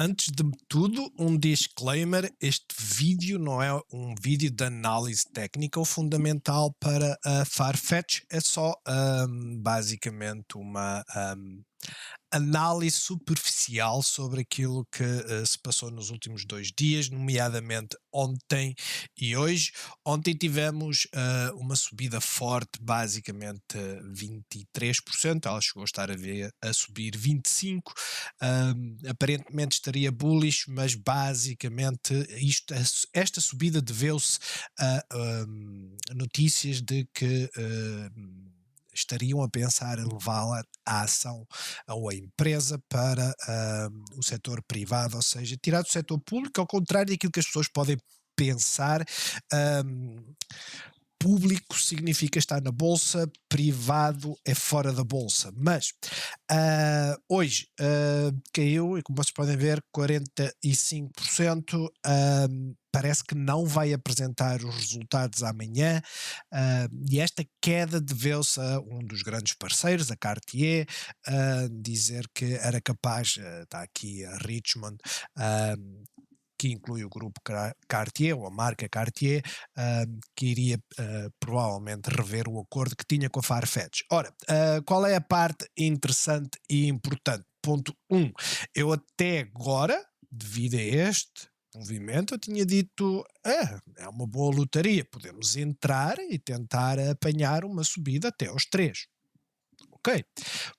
Antes de tudo, um disclaimer: este vídeo não é um vídeo de análise técnica ou fundamental para a Farfetch, é só basicamente uma análise superficial sobre aquilo que se passou nos últimos 2 dias, nomeadamente ontem e hoje. Ontem tivemos uma subida forte, basicamente 23%, ela chegou a estar a subir 25%, aparentemente estaria bullish, mas basicamente esta subida deveu-se a notícias de que estariam a pensar em levá-la a ação ou a empresa para o setor privado, ou seja, tirar do setor público, ao contrário daquilo que as pessoas podem pensar. um, Público significa estar na bolsa, privado é fora da bolsa. Mas hoje caiu, e como vocês podem ver, 45%. Parece que não vai apresentar os resultados amanhã, e esta queda deveu-se a um dos grandes parceiros, a Cartier, dizer que era capaz, está aqui a Richmond, que inclui o grupo Cartier, ou a marca Cartier, que iria provavelmente rever o acordo que tinha com a Farfetch. Ora, qual é a parte interessante e importante? Ponto 1. Eu até agora, devido a este movimento, eu tinha dito, é uma boa lotaria, podemos entrar e tentar apanhar uma subida até aos 3. Ok.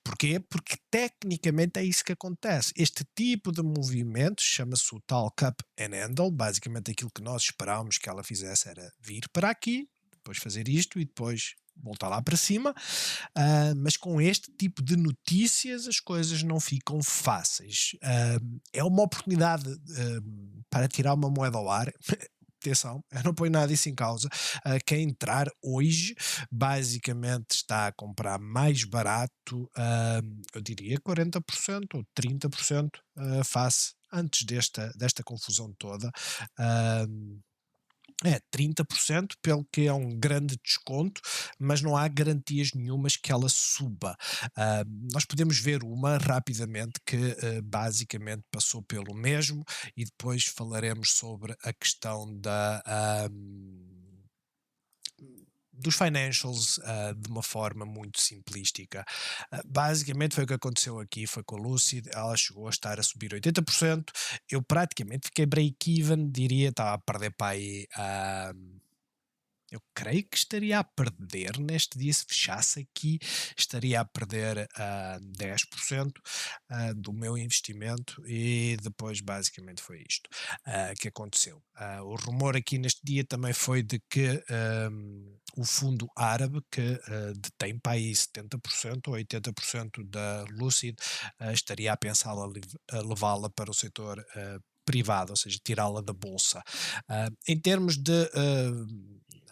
Porquê? Porque tecnicamente é isso que acontece. Este tipo de movimentos chama-se o tal cup and handle. Basicamente aquilo que nós esperávamos que ela fizesse era vir para aqui, depois fazer isto e depois voltar lá para cima, mas com este tipo de notícias as coisas não ficam fáceis. É uma oportunidade para tirar uma moeda ao ar. Atenção, eu não ponho nada disso em causa. Quem entrar hoje basicamente está a comprar mais barato, eu diria 40% ou 30% face antes desta confusão toda. É 30%, pelo que é um grande desconto, mas não há garantias nenhumas que ela suba. Nós podemos ver uma rapidamente que basicamente passou pelo mesmo, e depois falaremos sobre a questão dos financials de uma forma muito simplística. Basicamente foi o que aconteceu aqui, foi com a Lucid, ela chegou a estar a subir 80%, eu praticamente fiquei break-even, diria, estava a perder para aí, eu creio que estaria a perder neste dia, se fechasse aqui, estaria a perder 10% do meu investimento, e depois basicamente foi isto que aconteceu. O rumor aqui neste dia também foi de que o fundo árabe, que detém para aí 70% ou 80% da Lucid, estaria a pensar a levá-la para o setor privado, ou seja, tirá-la da bolsa. Em termos de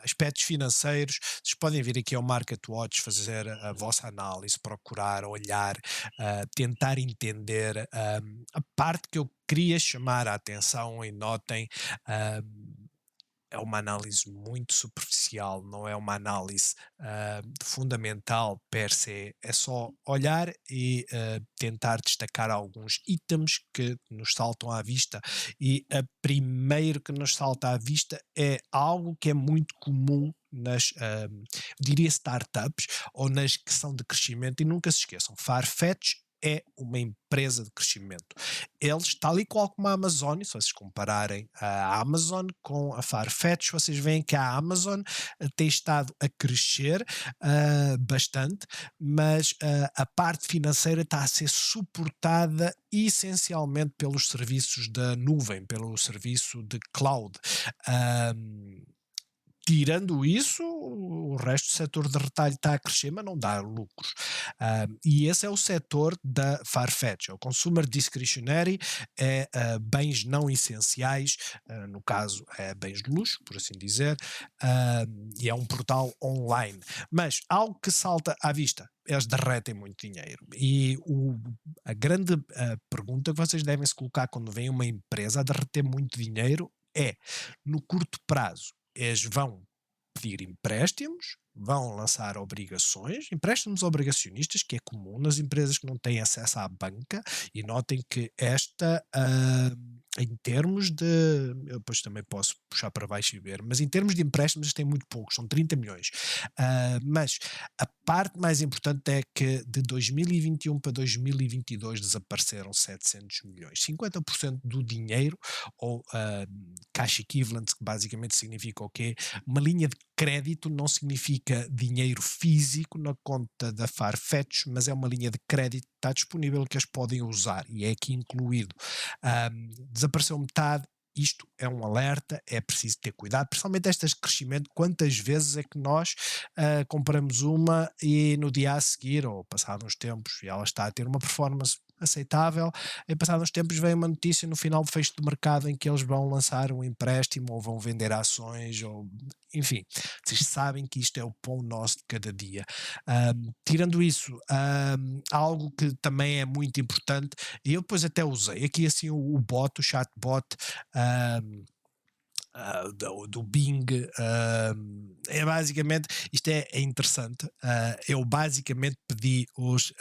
aspectos financeiros, vocês podem vir aqui ao Market Watch, fazer a vossa análise, procurar, olhar, tentar entender a parte que eu queria chamar a atenção, e notem, é uma análise muito superficial, não é uma análise fundamental per se, é só olhar e tentar destacar alguns itens que nos saltam à vista, e a primeiro que nos salta à vista é algo que é muito comum nas, diria, startups, ou nas que são de crescimento, e nunca se esqueçam, Farfetch é uma empresa de crescimento. Eles, tal e qual como a Amazon, e se vocês compararem a Amazon com a Farfetch, vocês veem que a Amazon tem estado a crescer bastante, mas a parte financeira está a ser suportada essencialmente pelos serviços da nuvem, pelo serviço de cloud. Tirando isso, o resto do setor de retalho está a crescer, mas não dá lucros. E esse é o setor da Farfetch, é o consumer discretionary, é bens não essenciais, no caso é bens de luxo, por assim dizer, e é um portal online. Mas algo que salta à vista, eles derretem muito dinheiro. E a grande pergunta que vocês devem se colocar quando vem uma empresa a derreter muito dinheiro é, no curto prazo, eles vão pedir empréstimos, vão lançar obrigações, empréstimos obrigacionistas, que é comum nas empresas que não têm acesso à banca, e notem que esta, em termos de, eu depois também posso puxar para baixo e ver, mas em termos de empréstimos tem muito poucos, são 30 milhões. Mas a parte mais importante é que de 2021 para 2022 desapareceram 700 milhões, 50% do dinheiro, ou cash equivalent, que basicamente significa o quê? Uma linha de crédito não significa dinheiro físico na conta da Farfetch, mas é uma linha de crédito que está disponível que eles podem usar e é aqui incluído. Desapareceu metade. Isto é um alerta, é preciso ter cuidado, principalmente estas de crescimento. Quantas vezes é que nós compramos uma e no dia a seguir, ou passado uns tempos, e ela está a ter uma performance aceitável, e passados uns tempos vem uma notícia no final do fecho do mercado em que eles vão lançar um empréstimo ou vão vender ações, ou enfim, vocês sabem que isto é o pão nosso de cada dia. Tirando isso, algo que também é muito importante, e eu depois até usei aqui assim o bot, o chatbot, um, do Bing, é basicamente, isto é interessante, eu basicamente pedi os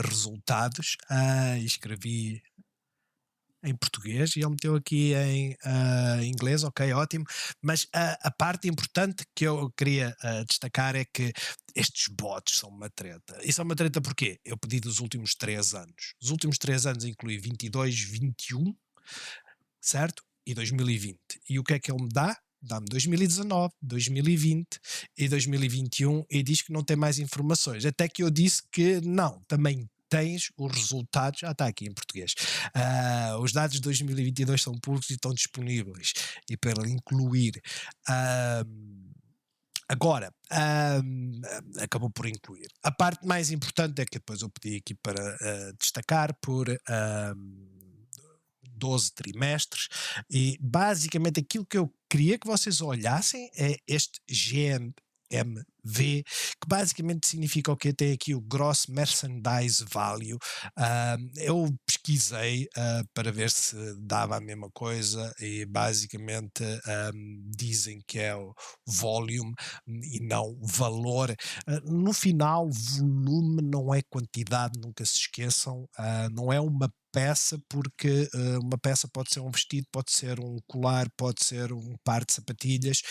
resultados, escrevi em português e ele meteu aqui em inglês, ok, ótimo, mas a parte importante que eu queria destacar é que estes bots são uma treta. E são uma treta porquê? Eu pedi dos últimos 3 anos. Os últimos 3 anos inclui 22, 21, certo? E 2020. E o que é que ele me dá? Dá-me 2019, 2020 e 2021 e diz que não tem mais informações. Até que eu disse que não, também tens os resultados, já está aqui em português. Os dados de 2022 são públicos e estão disponíveis. E para ele incluir. Agora, acabou por incluir. A parte mais importante é que depois eu pedi aqui para destacar por 12 trimestres, e basicamente aquilo que eu queria que vocês olhassem é este GMV, que basicamente significa o que tem aqui o Gross Merchandise Value. Eu pesquisei para ver se dava a mesma coisa e basicamente dizem que é o volume e não valor. No final, volume não é quantidade, nunca se esqueçam, não é uma peça, porque uma peça pode ser um vestido, pode ser um colar, pode ser um par de sapatilhas,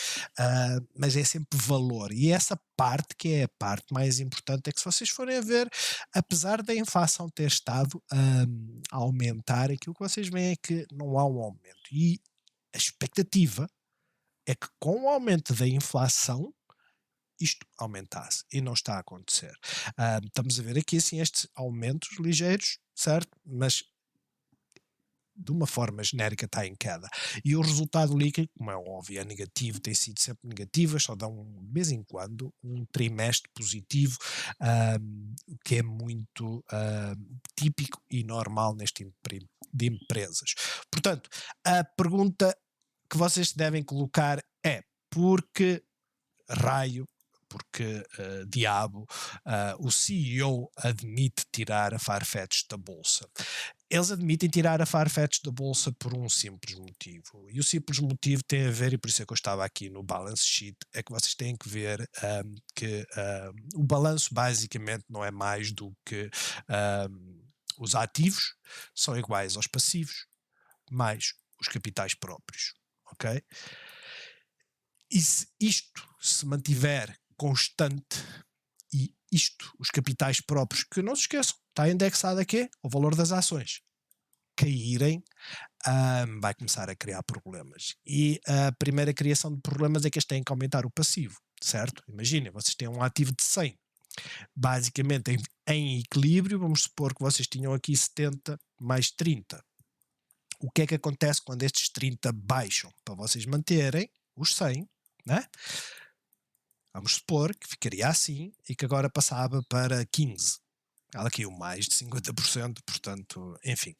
mas é sempre valor. E essa parte, que é a parte mais importante, é que se vocês forem a ver, apesar da inflação ter estado a aumentar, aquilo que vocês veem é que não há um aumento. E a expectativa é que com o aumento da inflação isto aumentasse, e não está a acontecer. Estamos a ver aqui assim estes aumentos ligeiros, certo? Mas de uma forma genérica está em queda. E o resultado líquido, como é óbvio, é negativo, tem sido sempre negativo, só dá de vez em quando um trimestre positivo, o que é muito típico e normal neste tipo de empresas. Portanto, a pergunta que vocês devem colocar é: por que raio, porque diabo, o CEO admite tirar a Farfetch da bolsa? Eles admitem tirar a Farfetch da bolsa por um simples motivo. E o simples motivo tem a ver, e por isso é que eu estava aqui no balance sheet, é que vocês têm que ver que o balanço basicamente não é mais do que os ativos são iguais aos passivos mais os capitais próprios, ok? E se isto se mantiver constante, e isto, os capitais próprios, que não se esqueçam, está indexado a quê? O valor das ações, caírem, vai começar a criar problemas. E a primeira criação de problemas é que eles têm que aumentar o passivo, certo? Imaginem, vocês têm um ativo de 100, basicamente em equilíbrio, vamos supor que vocês tinham aqui 70 mais 30. O que é que acontece quando estes 30 baixam? Para vocês manterem os 100, né? Vamos supor que ficaria assim e que agora passava para 15. Ela caiu mais de 50%, portanto, enfim.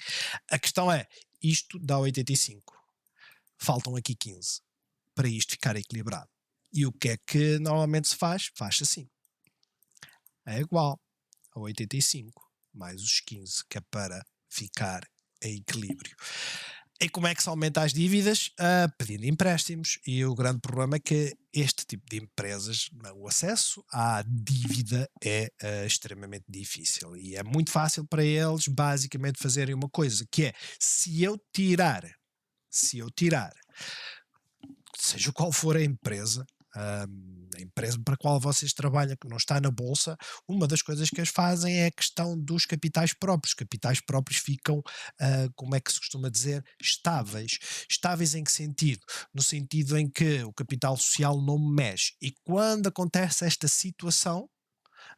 A questão é, isto dá 85. Faltam aqui 15 para isto ficar equilibrado. E o que é que normalmente se faz? Faz-se assim. É igual a 85 mais os 15, que é para ficar em equilíbrio. E como é que se aumenta as dívidas? Pedindo empréstimos. E o grande problema é que este tipo de empresas, o acesso à dívida é extremamente difícil. E é muito fácil para eles, basicamente, fazerem uma coisa, que é, se eu tirar, seja qual for a empresa para a qual vocês trabalham, que não está na bolsa, uma das coisas que eles fazem é a questão dos capitais próprios. Os capitais próprios ficam, como é que se costuma dizer, estáveis. Estáveis em que sentido? No sentido em que o capital social não mexe. E quando acontece esta situação,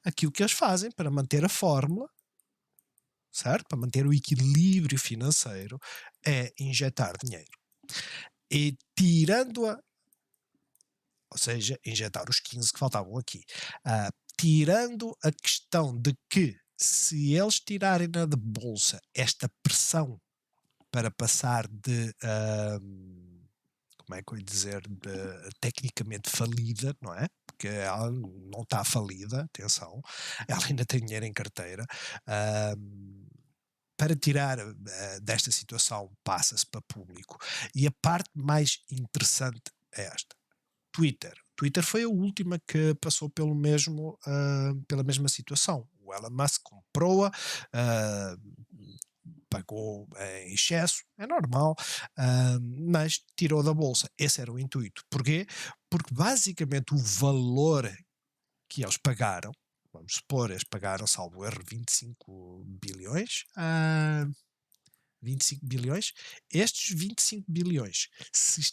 aquilo que eles fazem para manter a fórmula, certo? Para manter o equilíbrio financeiro, é injetar dinheiro. E tirando-a, ou seja, injetar os 15 que faltavam aqui. Tirando a questão de que, se eles tirarem na de bolsa esta pressão para passar de, como é que eu ia dizer, de tecnicamente falida, não é? Porque ela não está falida, atenção, ela ainda tem dinheiro em carteira. Para tirar desta situação, passa-se para público. E a parte mais interessante é esta. Twitter foi a última que passou pela mesma situação. O Elon Musk comprou-a, ah, pagou em excesso, é normal, mas tirou da bolsa. Esse era o intuito. Porquê? Porque basicamente o valor que eles pagaram, vamos supor, eles pagaram, salvo erro, 25 bilhões, 25 bilhões, estes 25 bilhões, se ele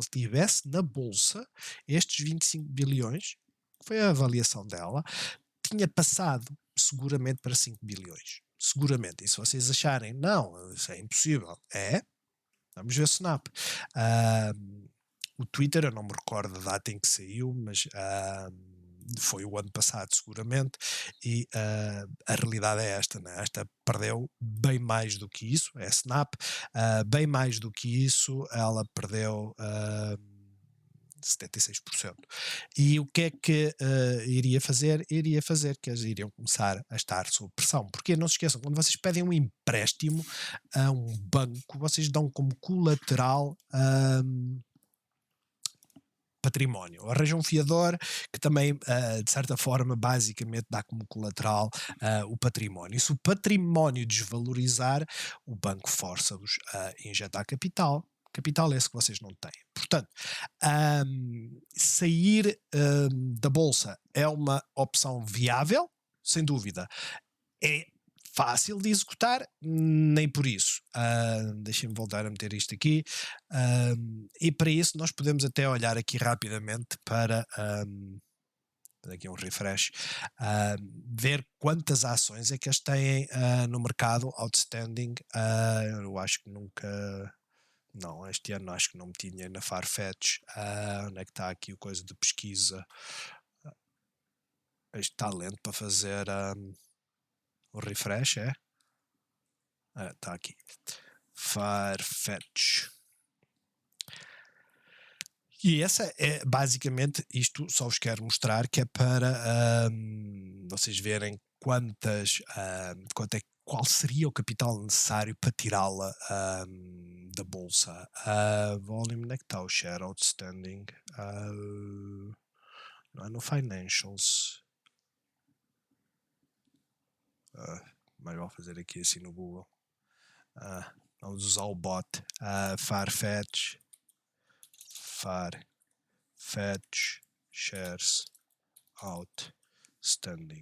estivesse na bolsa, estes 25 bilhões, que foi a avaliação dela, tinha passado seguramente para 5 bilhões. Seguramente. E se vocês acharem, não, isso é impossível. Vamos ver o Snap. O Twitter, eu não me recordo a data em que saiu, mas foi o ano passado seguramente, e a realidade é esta, né? Esta perdeu bem mais do que isso, é Snap, bem mais do que isso, ela perdeu 76%. E o que é que iria fazer? Iria fazer que eles iriam começar a estar sob pressão. Porque não se esqueçam, quando vocês pedem um empréstimo a um banco, vocês dão como colateral património. Arranja um fiador que também, de certa forma, basicamente dá como colateral o património. E se o património desvalorizar, o banco força-vos a injetar capital. Capital esse que vocês não têm. Portanto, sair da bolsa é uma opção viável, sem dúvida. É fácil de executar, nem por isso. Deixem-me voltar a meter isto aqui. E para isso nós podemos até olhar aqui rapidamente para aqui um refresh, ver quantas ações é que eles têm no mercado outstanding. Eu acho que nunca. Não, este ano acho que não meti dinheiro na Farfetch. Onde é que está aqui o coisa de pesquisa? Este está lento para fazer o refresh, é? Está aqui. Farfetch. E essa é basicamente isto, só vos quero mostrar que é para vocês verem qual seria o capital necessário para tirá-la da bolsa. Volume, onde é que está o share outstanding? Não é no financials. Mas vou fazer aqui assim no Google. Vamos usar o bot. Farfetch shares outstanding.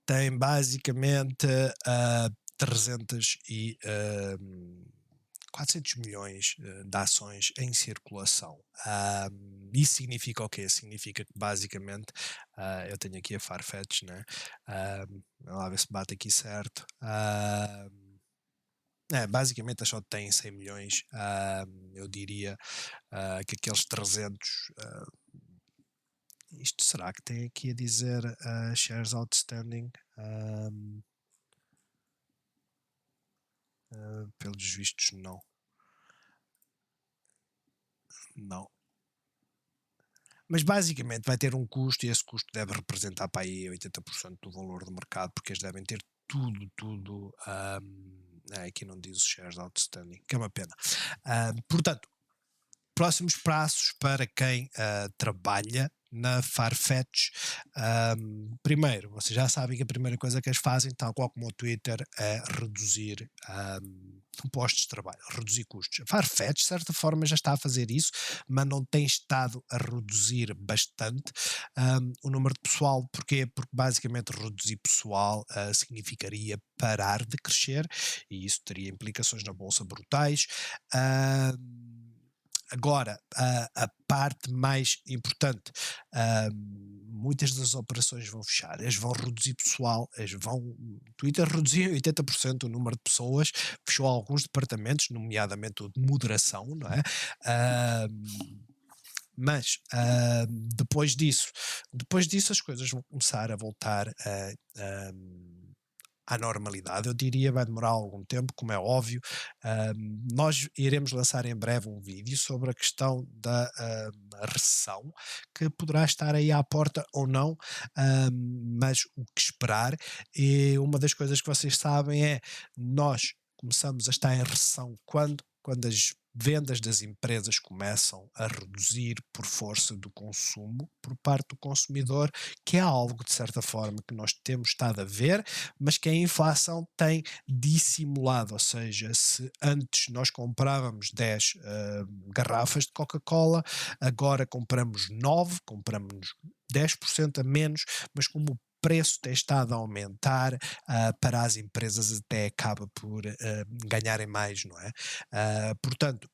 Tem basicamente 400 milhões de ações em circulação. Isso significa o quê? Significa que basicamente eu tenho aqui a Farfetch, né? Vamos lá ver se bate aqui certo. Basicamente a só tem 100 milhões. Eu diria que aqueles 300. Isto será que tem aqui a dizer shares outstanding? Pelos vistos, não. Não. Mas basicamente vai ter um custo e esse custo deve representar para aí 80% do valor do mercado, porque eles devem ter tudo. Aqui não diz os shares outstanding, que é uma pena. Portanto, próximos passos para quem trabalha na Farfetch. Primeiro, vocês já sabem que a primeira coisa que eles fazem, tal qual como o Twitter, é reduzir postos de trabalho, reduzir custos. A Farfetch, de certa forma, já está a fazer isso, mas não tem estado a reduzir bastante o número de pessoal. Porquê? Porque basicamente reduzir pessoal significaria parar de crescer e isso teria implicações na bolsa brutais. Agora, a parte mais importante, muitas das operações vão fechar, eles vão reduzir pessoal, Twitter reduziu 80% o número de pessoas, fechou alguns departamentos, nomeadamente o de moderação, não é? Mas depois disso as coisas vão começar a voltar à normalidade. Eu diria vai demorar algum tempo, como é óbvio. Nós iremos lançar em breve um vídeo sobre a questão da recessão, que poderá estar aí à porta ou não, mas o que esperar. E uma das coisas que vocês sabem é nós começamos a estar em recessão quando as vendas das empresas começam a reduzir por força do consumo por parte do consumidor, que é algo de certa forma que nós temos estado a ver, mas que a inflação tem dissimulado, ou seja, se antes nós comprávamos 10 garrafas de Coca-Cola, agora compramos 9, compramos 10% a menos, mas como o preço tem estado a aumentar, para as empresas até acaba por ganharem mais, não é? Portanto,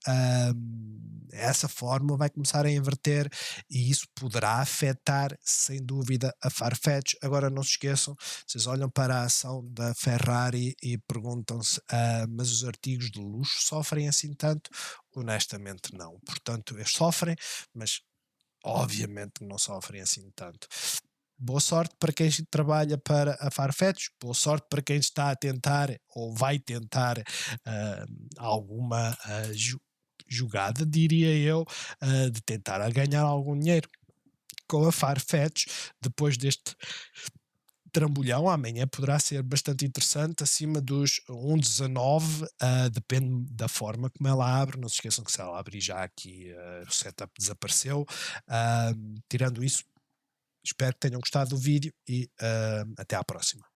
essa fórmula vai começar a inverter e isso poderá afetar, sem dúvida, a Farfetch. Agora não se esqueçam, vocês olham para a ação da Ferrari e perguntam-se, mas os artigos de luxo sofrem assim tanto? Honestamente não. Portanto, eles sofrem, mas obviamente não sofrem assim tanto. Boa sorte para quem trabalha para a Farfetch, boa sorte para quem está a tentar ou vai tentar alguma jogada, diria eu, de tentar a ganhar algum dinheiro com a Farfetch depois deste trambolhão. Amanhã poderá ser bastante interessante, acima dos 1,19, depende da forma como ela abre. Não se esqueçam que se ela abrir já aqui, o setup desapareceu. Tirando isso, espero que tenham gostado do vídeo e até à próxima.